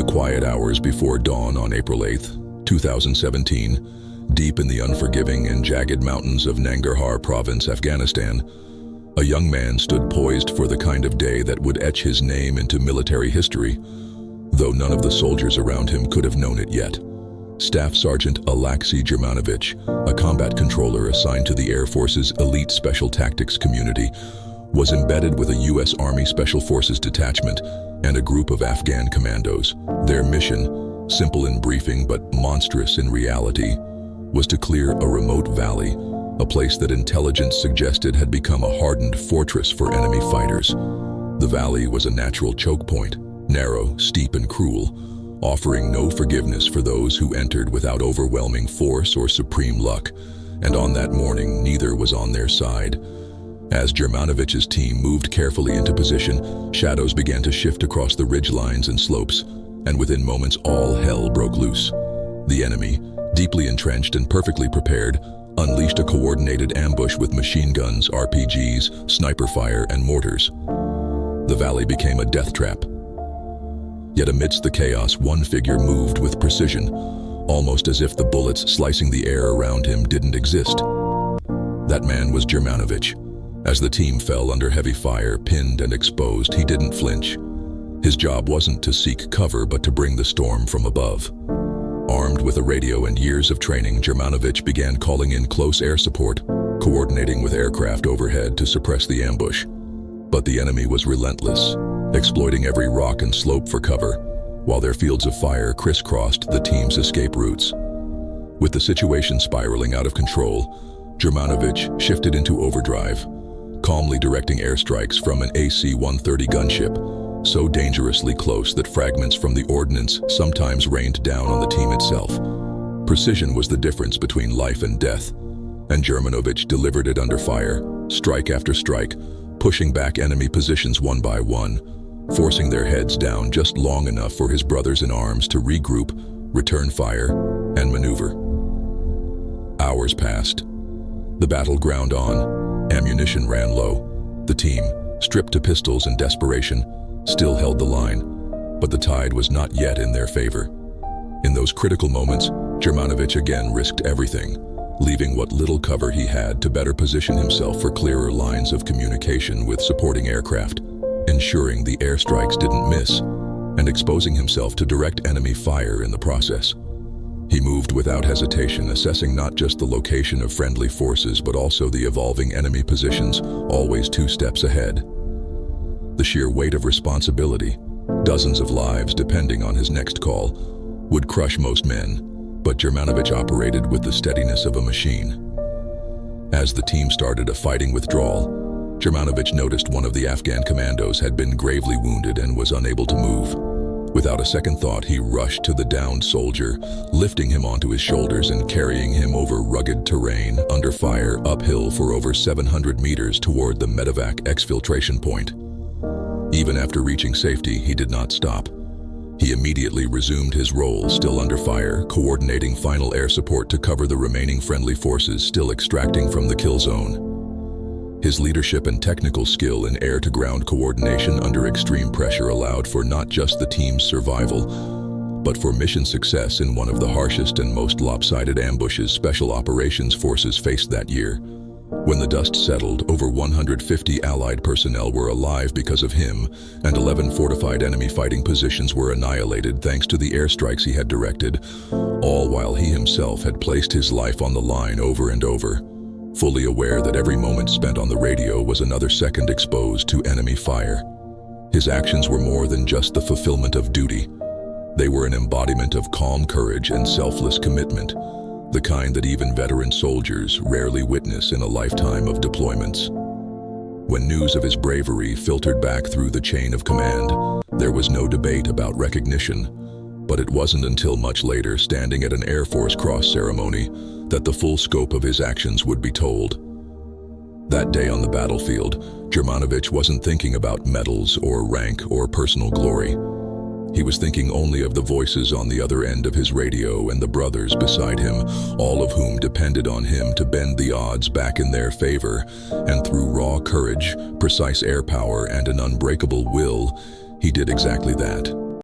quiet hours before dawn on April 8, 2017, deep in the unforgiving and jagged mountains of Nangarhar Province, Afghanistan, a young man stood poised for the kind of day that would etch his name into military history, though none of the soldiers around him could have known it yet. Staff Sergeant Alaxey Germanovich, a combat controller assigned to the Air Force's elite special tactics community, was embedded with a U.S. Army Special Forces detachment and a group of Afghan Commandos. Their mission, simple in briefing but monstrous in reality, was to clear a remote valley, a place that intelligence suggested had become a hardened fortress for enemy fighters. The valley was a natural choke point, narrow, steep, and cruel, offering no forgiveness for those who entered without overwhelming force or supreme luck, and on that morning neither was on their side. As Germanovich's team moved carefully into position, shadows began to shift across the ridgelines and slopes, and within moments all hell broke loose. The enemy, deeply entrenched and perfectly prepared, unleashed a coordinated ambush with machine guns, RPGs, sniper fire, and mortars. The valley became a death trap. Yet amidst the chaos, one figure moved with precision, almost as if the bullets slicing the air around him didn't exist. That man was Germanovich. As the team fell under heavy fire, pinned and exposed, he didn't flinch. His job wasn't to seek cover, but to bring the storm from above. Armed with a radio and years of training, Germanovich began calling in close air support, coordinating with aircraft overhead to suppress the ambush. But the enemy was relentless, exploiting every rock and slope for cover, while their fields of fire crisscrossed the team's escape routes. With the situation spiraling out of control, Germanovich shifted into overdrive, calmly directing airstrikes from an AC-130 gunship, so dangerously close that fragments from the ordnance sometimes rained down on the team itself. Precision was the difference between life and death, and Germanovich delivered it under fire, strike after strike, pushing back enemy positions one by one, forcing their heads down just long enough for his brothers in arms to regroup, return fire, and maneuver. Hours passed. The battle ground on. Ammunition ran low. The team, stripped to pistols in desperation, still held the line, but the tide was not yet in their favor. In those critical moments, Germanovich again risked everything, leaving what little cover he had to better position himself for clearer lines of communication with supporting aircraft, ensuring the airstrikes didn't miss, and exposing himself to direct enemy fire in the process. He moved without hesitation, assessing not just the location of friendly forces but also the evolving enemy positions, always 2 steps ahead. The sheer weight of responsibility, dozens of lives depending on his next call, would crush most men, but Germanovich operated with the steadiness of a machine. As the team started a fighting withdrawal, Germanovich noticed one of the Afghan Commandos had been gravely wounded and was unable to move. Without a second thought, he rushed to the downed soldier, lifting him onto his shoulders and carrying him over rugged terrain, under fire, uphill for over 700 meters toward the medevac exfiltration point. Even after reaching safety, he did not stop. He immediately resumed his role, still under fire, coordinating final air support to cover the remaining friendly forces still extracting from the kill zone. His leadership and technical skill in air-to-ground coordination under extreme pressure allowed for not just the team's survival, but for mission success in one of the harshest and most lopsided ambushes Special Operations Forces faced that year. When the dust settled, over 150 Allied personnel were alive because of him, and 11 fortified enemy fighting positions were annihilated thanks to the airstrikes he had directed, all while he himself had placed his life on the line over and over, fully aware that every moment spent on the radio was another second exposed to enemy fire. His actions were more than just the fulfillment of duty. They were an embodiment of calm courage and selfless commitment, the kind that even veteran soldiers rarely witness in a lifetime of deployments. When news of his bravery filtered back through the chain of command, there was no debate about recognition. But it wasn't until much later, standing at an Air Force Cross ceremony, that the full scope of his actions would be told. That day on the battlefield, Germanovich wasn't thinking about medals or rank or personal glory. He was thinking only of the voices on the other end of his radio and the brothers beside him, all of whom depended on him to bend the odds back in their favor, and through raw courage, precise air power, and an unbreakable will, he did exactly that.